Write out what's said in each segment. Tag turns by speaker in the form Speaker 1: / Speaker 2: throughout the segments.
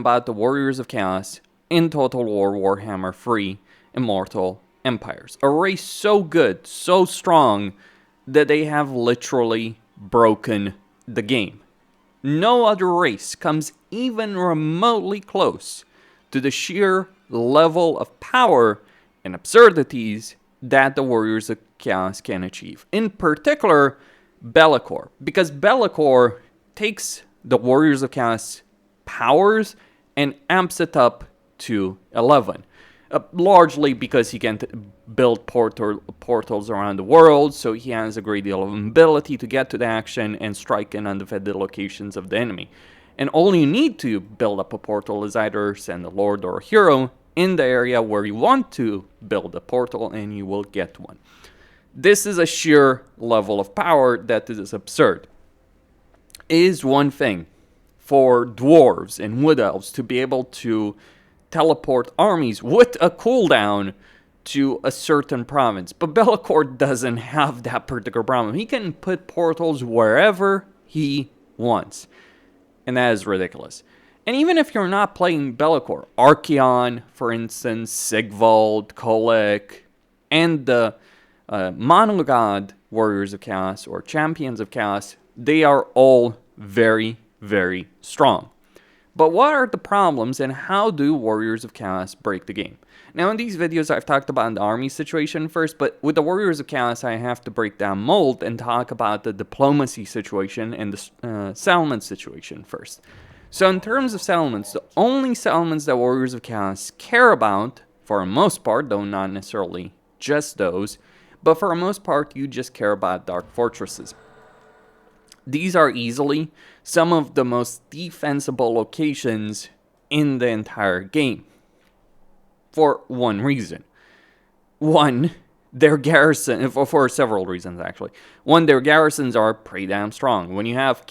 Speaker 1: about the Warriors of Chaos in Total War Warhammer 3 Immortal Empires. A race so good, so strong, that they have literally broken the game. No other race comes even remotely close to the sheer level of power and absurdities that the Warriors of Chaos can achieve. In particular, Be'lakor, because Be'lakor takes the Warriors of Chaos powers and amps it up to 11. Largely because he can build portals around the world, so he has a great deal of ability to get to the action and strike in undefended locations of the enemy. And all you need to build up a portal is either send a lord or a hero in the area where you want to build a portal, and you will get one. This is a sheer level of power that is absurd. It is one thing for dwarves and wood elves to be able to teleport armies with a cooldown to a certain province, but Be'lakor doesn't have that particular problem. He can put portals wherever he wants, and that is ridiculous. And even if you're not playing Be'lakor, Archaon, for instance, Sigvald, Kolek, and the Monogod Warriors of Chaos or Champions of Chaos, they are all very, very strong. But what are the problems, and how do Warriors of Chaos break the game? Now, in these videos, I've talked about the army situation first, but with the Warriors of Chaos, I have to break down mold and talk about the diplomacy situation and the settlement situation first. So in terms of settlements, the only settlements that Warriors of Chaos care about, for the most part, though not necessarily just those, but for the most part, you just care about dark fortresses. These are easily some of the most defensible locations in the entire game. For one reason. One, their garrison, for several reasons actually. One, their garrisons are pretty damn strong. When you have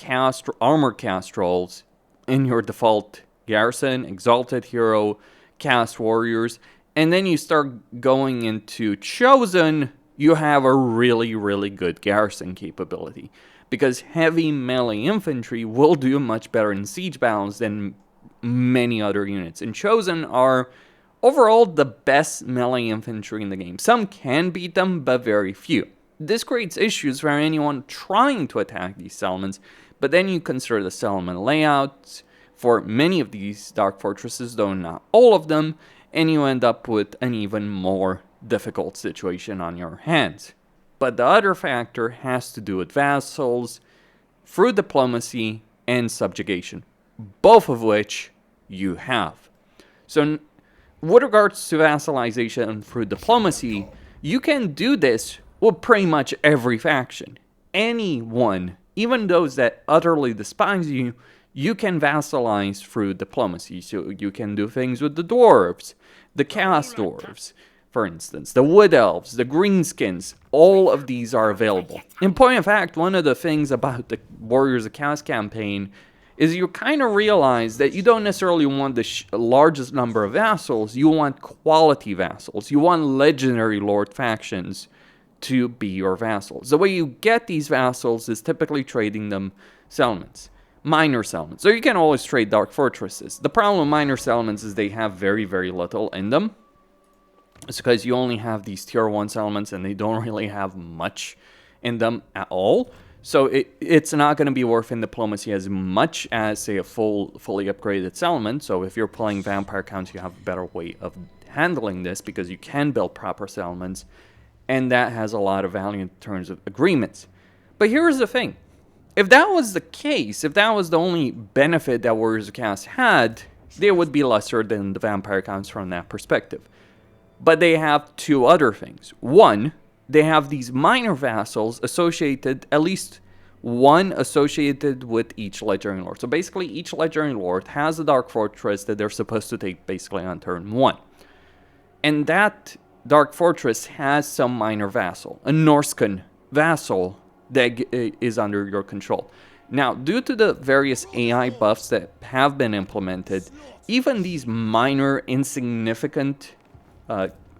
Speaker 1: armor cast rolls in your default garrison, exalted hero, cast warriors, and then you start going into chosen, you have a really, really good garrison capability. Because heavy melee infantry will do much better in siege battles than many other units. And Chosen are overall the best melee infantry in the game. Some can beat them, but very few. This creates issues for anyone trying to attack these settlements, but then you consider the settlement layouts for many of these dark fortresses, though not all of them, and you end up with an even more difficult situation on your hands. But the other factor has to do with vassals, through diplomacy, and subjugation, both of which you have. So with regards to vassalization through diplomacy, you can do this with pretty much every faction. Anyone, even those that utterly despise you, you can vassalize through diplomacy. So you can do things with the dwarves, the chaos dwarves, for instance, the wood elves, the greenskins, all of these are available. In point of fact, one of the things about the Warriors of Chaos campaign is you kind of realize that you don't necessarily want the largest number of vassals, you want quality vassals. You want legendary lord factions to be your vassals. The way you get these vassals is typically trading them settlements. Minor settlements. So you can always trade dark fortresses. The problem with minor settlements is they have very, very little in them. It's because you only have these tier 1 settlements and they don't really have much in them at all. So it's not going to be worth in diplomacy as much as, say, a fully upgraded settlement. So if you're playing vampire counts, you have a better way of handling this because you can build proper settlements. And that has a lot of value in terms of agreements. But here's the thing. If that was the case, if that was the only benefit that Warriors of Chaos had, they would be lesser than the vampire counts from that perspective. But they have two other things. One, they have these minor vassals associated, at least one associated with each legendary lord. So basically, each legendary lord has a dark fortress that they're supposed to take basically on turn 1. And that dark fortress has some minor vassal, a Norscan vassal that is under your control. Now, due to the various AI buffs that have been implemented, even these minor, insignificant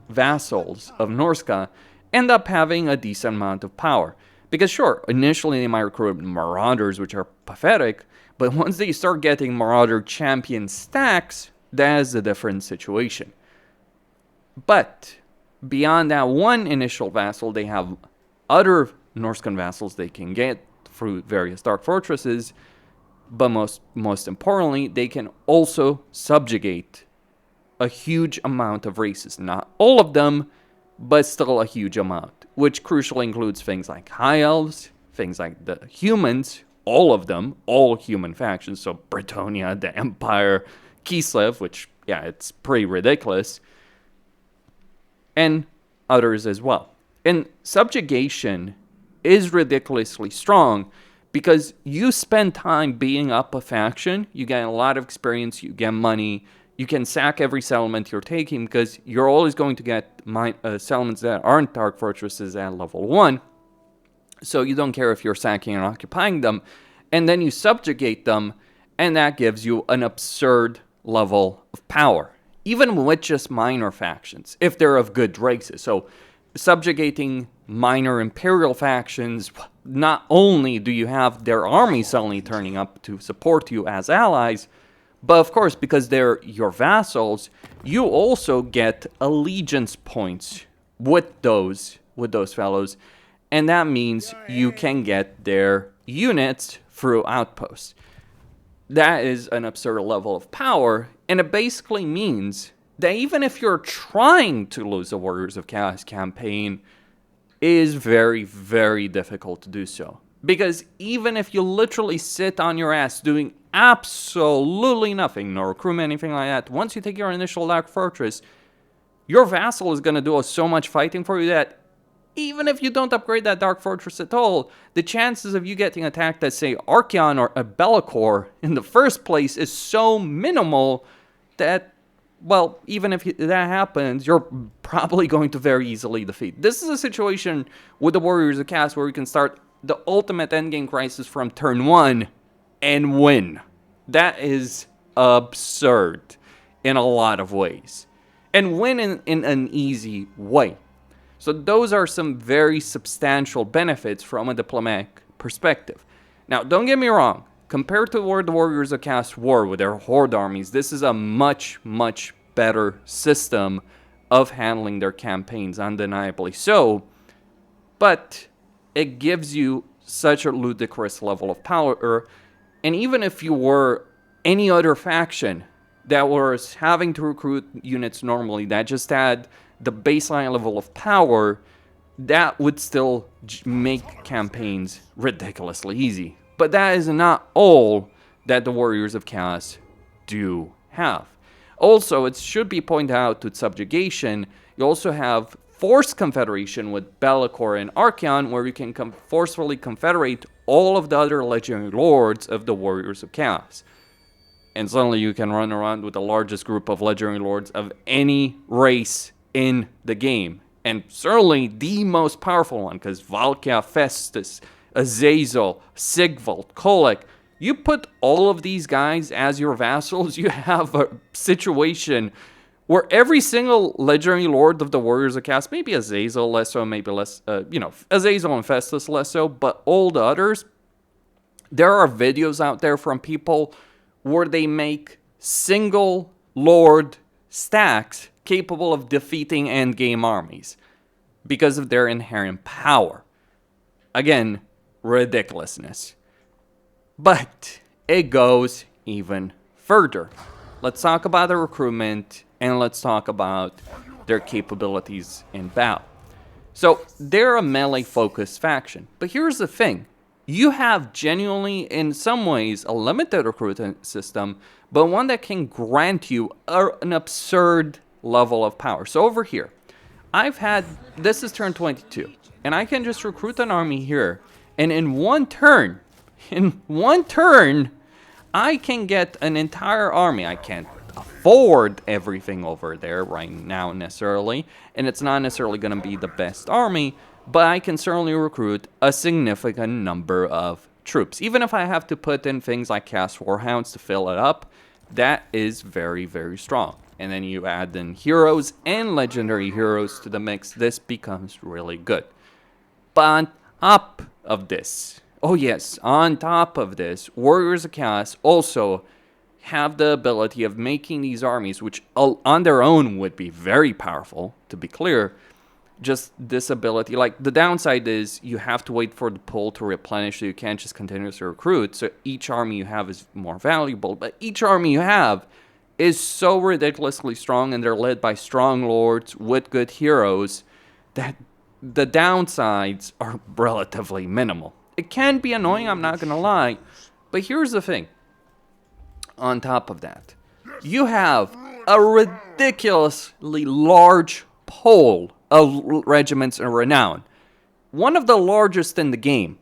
Speaker 1: vassals of Norsca end up having a decent amount of power. Because sure, initially they might recruit Marauders, which are pathetic, but once they start getting Marauder champion stacks, that is a different situation. But beyond that one initial vassal, they have other Norscan vassals they can get through various Dark Fortresses, but most importantly, they can also subjugate a huge amount of races. Not all of them, but still a huge amount, which crucially includes things like High Elves, things like the humans, all of them, all human factions, so Bretonnia, the Empire, Kislev, which, yeah, it's pretty ridiculous, and others as well. And subjugation is ridiculously strong because you spend time being up a faction, you get a lot of experience, you get money, you can sack every settlement you're taking because you're always going to get settlements that aren't Dark Fortresses at level 1, so you don't care if you're sacking and occupying them, and then you subjugate them, and that gives you an absurd level of power, even with just minor factions, if they're of good races. So subjugating minor imperial factions, not only do you have their army suddenly turning up to support you as allies, but of course, because they're your vassals, you also get allegiance points with those fellows, and that means you can get their units through outposts. That is an absurd level of power, and it basically means that even if you're trying to lose a Warriors of Chaos campaign, it is very, very difficult to do so. Because even if you literally sit on your ass doing absolutely nothing, no recruitment, anything like that, once you take your initial Dark Fortress, your vassal is going to do so much fighting for you that even if you don't upgrade that Dark Fortress at all, the chances of you getting attacked at, say, Archeon or a Bellicor in the first place is so minimal that, well, even if that happens, you're probably going to very easily defeat. This is a situation with the Warriors of Chaos where you can start the ultimate endgame crisis from turn 1 and win. That is absurd in a lot of ways. And win in an easy way. So those are some very substantial benefits from a diplomatic perspective. Now, don't get me wrong. Compared to where the Warriors of Chaos were with their Horde armies, this is a much, much better system of handling their campaigns, undeniably so. But it gives you such a ludicrous level of power. And even if you were any other faction that was having to recruit units normally, that just had the baseline level of power, that would still make campaigns ridiculously easy. But that is not all that the Warriors of Chaos do have. Also, it should be pointed out to subjugation, you also have Forced Confederation with Bellicor and Archeon, where you can forcefully confederate all of the other legendary lords of the Warriors of Chaos. And suddenly you can run around with the largest group of legendary lords of any race in the game. And certainly the most powerful one, because Valkia, Festus, Azazel, Sigvald, Kolek, you put all of these guys as your vassals, you have a situation where every single legendary lord of the Warriors of Chaos, maybe Azazel less so, maybe less, Azazel and Festus less so, but all the others, there are videos out there from people where they make single lord stacks capable of defeating endgame armies because of their inherent power. Again, ridiculousness. But it goes even further. Let's talk about the recruitment, and let's talk about their capabilities in battle. So, they're a melee-focused faction. But here's the thing. You have genuinely, in some ways, a limited recruitment system, but one that can grant you an absurd level of power. So over here, this is turn 22, and I can just recruit an army here, and in one turn, I can get an entire army. I can't afford everything over there right now necessarily, and it's not necessarily going to be the best army, but I can certainly recruit a significant number of troops. Even if I have to put in things like Cast Warhounds to fill it up, that is very, very strong. And then you add in heroes and legendary heroes to the mix, this becomes really good. But top of this, oh yes, on top of this, Warriors of Chaos also have the ability of making these armies, which on their own would be very powerful, to be clear. Just this ability, like the downside is you have to wait for the pool to replenish, so you can't just continuously recruit. So each army you have is more valuable, but each army you have is so ridiculously strong, and they're led by strong lords with good heroes, that the downsides are relatively minimal. It can be annoying, I'm not gonna lie, but here's the thing. On top of that, you have a ridiculously large pool of regiments in renown. One of the largest in the game.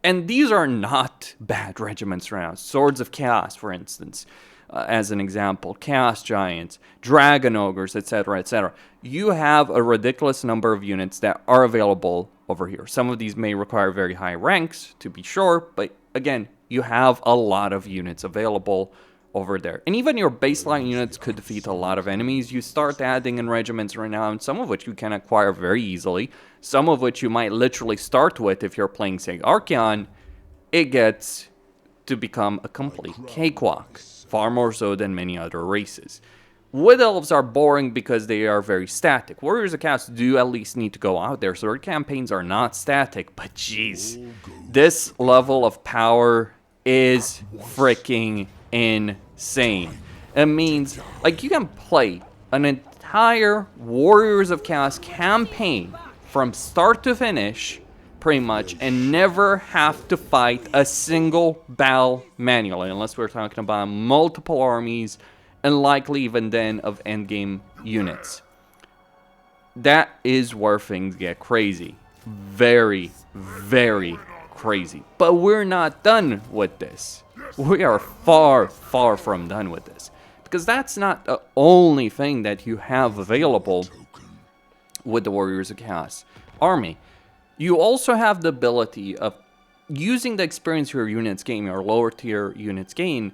Speaker 1: And these are not bad regiments around. Swords of Chaos, for instance, as an example. Chaos Giants, Dragon Ogres, etc., etc. You have a ridiculous number of units that are available over here. Some of these may require very high ranks, to be sure, but again, you have a lot of units available over there. And even your baseline units could defeat a lot of enemies. You start adding in regiments right now, some of which you can acquire very easily, some of which you might literally start with if you're playing, say, Archaon. It gets to become a complete cakewalk, far more so than many other races. Wood Elves are boring because they are very static. Warriors of Chaos do at least need to go out there, so their campaigns are not static, but jeez, this level of power is freaking insane. It means, like, you can play an entire Warriors of Chaos campaign from start to finish, pretty much, and never have to fight a single battle manually, unless we're talking about multiple armies, and likely even then of endgame units. That is where things get crazy. Very, very crazy. But we're not done with this. We are far, far from done with this. Because that's not the only thing that you have available with the Warriors of Chaos army. You also have the ability of using the experience your units gain, or lower tier units gain,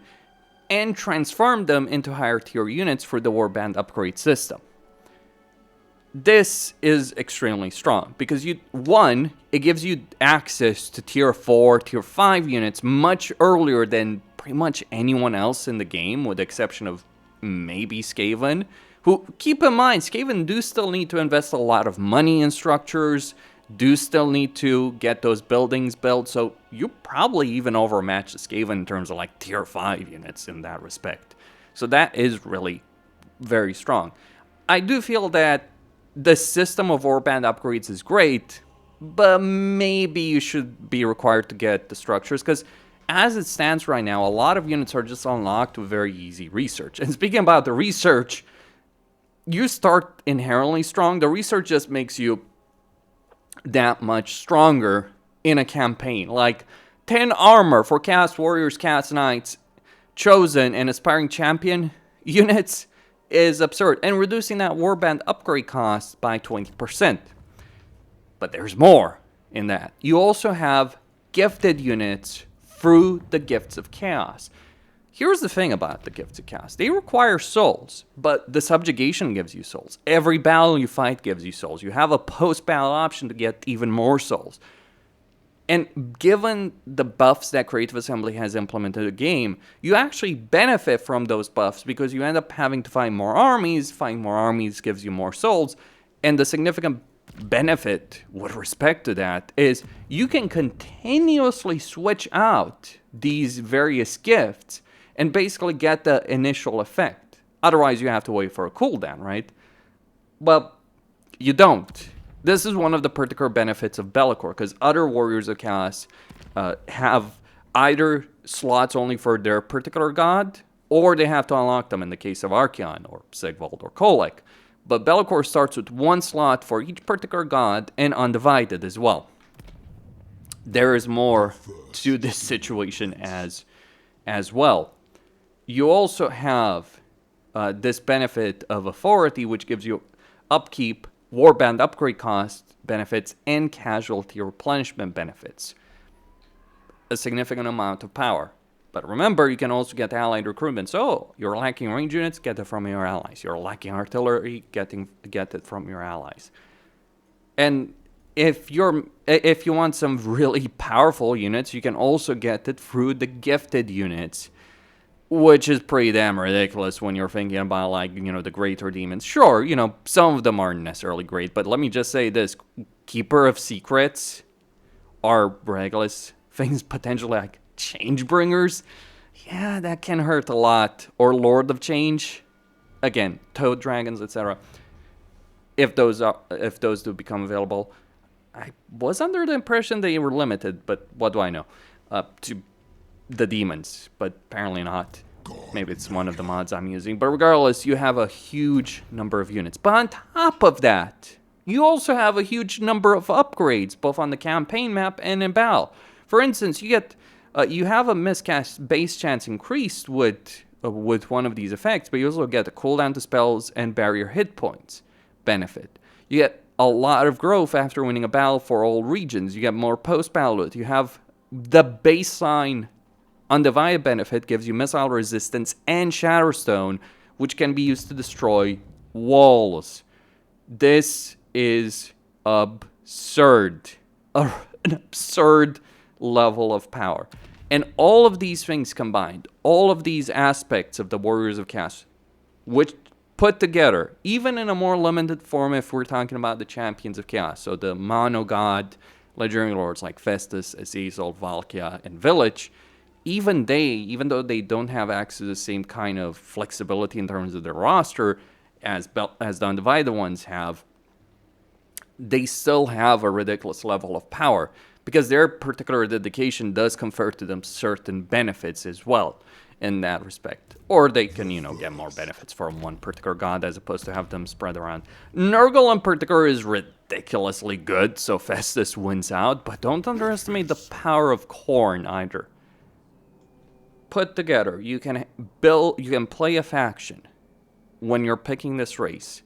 Speaker 1: and transform them into higher tier units for the warband upgrade system. This is extremely strong because it gives you access to tier 4, tier 5 units much earlier than pretty much anyone else in the game, with the exception of maybe Skaven, who, keep in mind, Skaven do still need to invest a lot of money in structures, do still need to get those buildings built, so you probably even overmatch the Skaven in terms of like tier 5 units in that respect. So that is really very strong. I do feel that the system of warband upgrades is great, but maybe you should be required to get the structures, because as it stands right now, a lot of units are just unlocked with very easy research. And speaking about the research, you start inherently strong. The research just makes you that much stronger in a campaign. Like 10 armor for Chaos Warriors, Chaos Knights, Chosen, and Aspiring Champion units is absurd, and reducing that warband upgrade cost by 20%. But there's more in that. You also have gifted units through the Gifts of Chaos. Here's the thing about the Gifts of Chaos. They require souls, but the subjugation gives you souls. Every battle you fight gives you souls. You have a post-battle option to get even more souls. And given the buffs that Creative Assembly has implemented in the game, you actually benefit from those buffs because you end up having to find more armies. Finding more armies gives you more souls. And the significant benefit with respect to that is you can continuously switch out these various gifts and basically get the initial effect. Otherwise, you have to wait for a cooldown, right? Well, you don't. This is one of the particular benefits of Be'lakor, because other Warriors of Chaos have either slots only for their particular god, or they have to unlock them in the case of Archaon, or Sigvald, or Kolek. But Be'lakor starts with one slot for each particular god, and undivided as well. There is more to this situation as well. You also have this benefit of authority, which gives you upkeep, warband upgrade cost benefits, and casualty replenishment benefits. A significant amount of power. But remember, you can also get allied recruitment. So, you're lacking range units, get it from your allies. You're lacking artillery, get it from your allies. And if you want some really powerful units, you can also get it through the gifted units, which is pretty damn ridiculous when you're thinking about, like, you know, the greater demons. Sure, you know, some of them aren't necessarily great, but let me just say this. Keeper of Secrets are ridiculous things, potentially like change bringers. Yeah, that can hurt a lot. Or Lord of Change. Again, toad dragons, etc. If those do become available. I was under the impression they were limited, but what do I know? To the demons, but apparently not. Maybe it's one of the mods I'm using. But regardless, you have a huge number of units. But on top of that, you also have a huge number of upgrades, both on the campaign map and in battle. For instance, you have a miscast base chance increased with one of these effects, but you also get a cooldown to spells and barrier hit points benefit. You get a lot of growth after winning a battle for all regions. You get more post-battle loot. You have the baseline Undivided benefit, gives you missile resistance and Shatterstone, which can be used to destroy walls. This is absurd. An absurd level of power. And all of these things combined, all of these aspects of the Warriors of Chaos, which put together, even in a more limited form if we're talking about the Champions of Chaos, so the mono-god legendary lords like Festus, Azazel, Valkia, and Village, even though they don't have access to the same kind of flexibility in terms of their roster as the Undivided ones have, they still have a ridiculous level of power because their particular dedication does confer to them certain benefits as well in that respect. Or they can, get more benefits from one particular god as opposed to have them spread around. Nurgle in particular is ridiculously good, so Festus wins out, but don't underestimate the power of Khorne either. Put together, you can play a faction when you're picking this race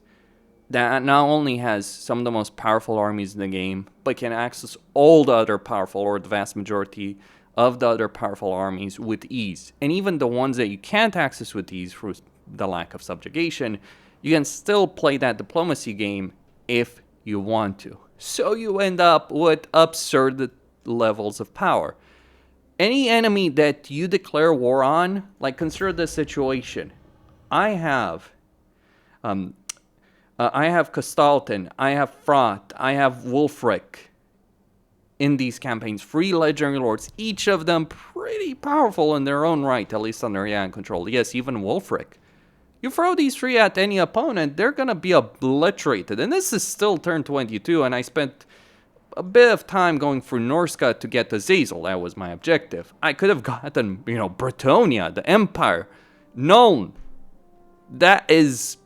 Speaker 1: that not only has some of the most powerful armies in the game, but can access all the other powerful, or the vast majority of the other powerful armies with ease. And even the ones that you can't access with ease through the lack of subjugation, you can still play that diplomacy game if you want to. So you end up with absurd levels of power. Any enemy that you declare war on, like, consider this situation. I have Castalton, I have Fraught, I have Wulfric in these campaigns. 3 legendary lords, each of them pretty powerful in their own right, at least under AI control. Yes, even Wulfric. You throw these 3 at any opponent, they're gonna be obliterated. And this is still turn 22, and I spent a bit of time going through Norska to get to Zazel. That was my objective. I could have gotten, Bretonia, the Empire, Nuln. That is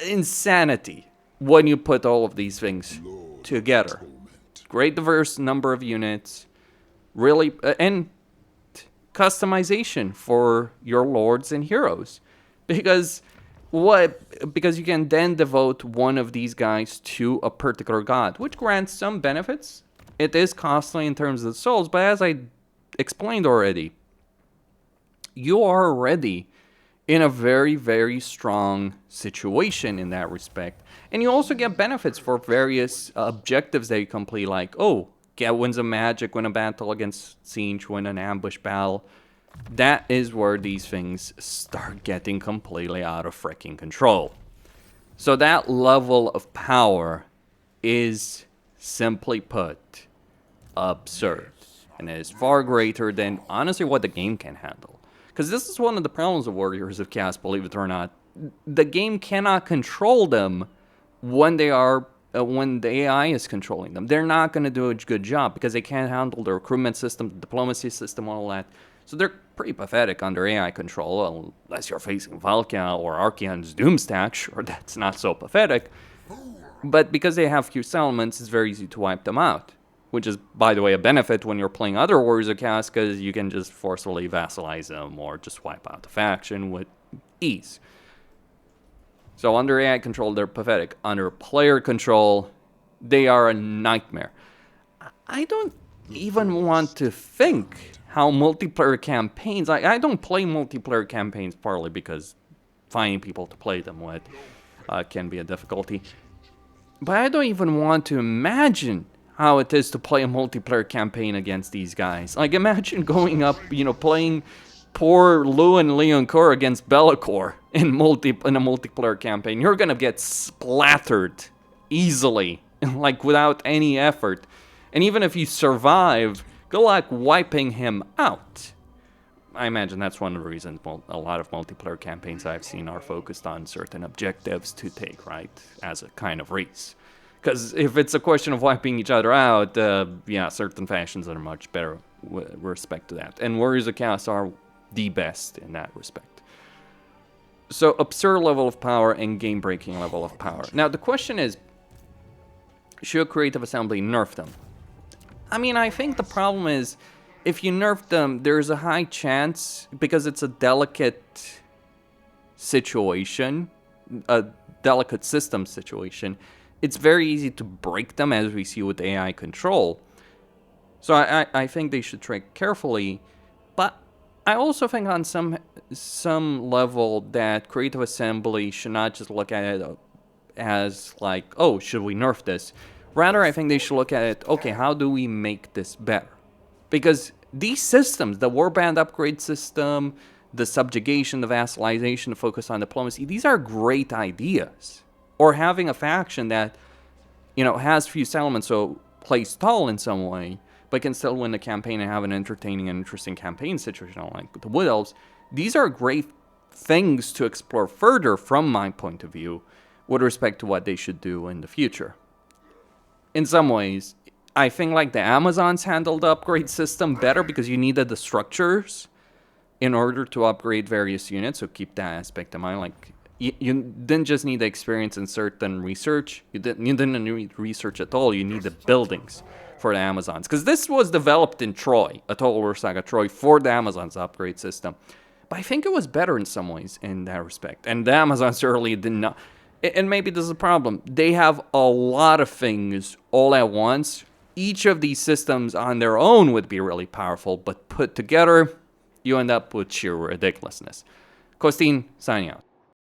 Speaker 1: insanity when you put all of these things together. Great diverse number of units, really, and customization for your lords and heroes. Because you can then devote one of these guys to a particular god, which grants some benefits. It is costly in terms of the souls, but as I explained already, you are already in a very, very strong situation in that respect. And you also get benefits for various objectives that you complete, like, get wins of magic, win a battle against Siege, win an ambush battle. That is where these things start getting completely out of freaking control. So that level of power is, simply put, absurd. And it is far greater than, honestly, what the game can handle. Because this is one of the problems of Warriors of Chaos, believe it or not. The game cannot control them when the AI is controlling them. They're not going to do a good job because they can't handle the recruitment system, the diplomacy system, all that. So they're pretty pathetic under AI control, unless you're facing Valkia or Archeon's Doomstack. Sure, that's not so pathetic. But because they have few settlements, it's very easy to wipe them out. Which is, by the way, a benefit when you're playing other Warriors of Chaos, because you can just forcefully vassalize them or just wipe out the faction with ease. So under AI control, they're pathetic. Under player control, they are a nightmare. I don't even want to think how multiplayer campaigns... I don't play multiplayer campaigns partly because finding people to play them with can be a difficulty. But I don't even want to imagine how it is to play a multiplayer campaign against these guys. Like, imagine going up, playing poor Lou and Leoncoeur against Bellicor in a multiplayer campaign. You're gonna get splattered easily, like without any effort. And even if you survive, good luck wiping him out. I imagine that's one of the reasons a lot of multiplayer campaigns I've seen are focused on certain objectives to take, right? As a kind of race. Because if it's a question of wiping each other out, yeah, certain factions are much better with respect to that. And Warriors of Chaos are the best in that respect. So, absurd level of power and game-breaking level of power. Now, the question is, should Creative Assembly nerf them? I mean, I think the problem is, if you nerf them, there's a high chance, because it's a delicate situation, a delicate system situation, it's very easy to break them, as we see with AI control. So I think they should tread carefully, but I also think on some level that Creative Assembly should not just look at it as like, oh, should we nerf this? Rather, I think they should look at it, okay, how do we make this better? Because these systems, the warband upgrade system, the subjugation, the vassalization, the focus on diplomacy, these are great ideas. Or having a faction that, has few settlements, so plays tall in some way, but can still win the campaign and have an entertaining and interesting campaign situation like the Wood Elves. These are great things to explore further from my point of view with respect to what they should do in the future. In some ways, I think like the Amazons handled the upgrade system better because you needed the structures in order to upgrade various units, so keep that aspect in mind. Like, you didn't just need the experience in certain research, you didn't need research at all, you need the buildings for the Amazons. Because this was developed in Troy, a Total War Saga Troy, for the Amazons upgrade system. But I think it was better in some ways in that respect. And the Amazons early did not. And maybe this is a problem. They have a lot of things all at once. Each of these systems on their own would be really powerful, but put together, you end up with sheer ridiculousness. Costin, signing out.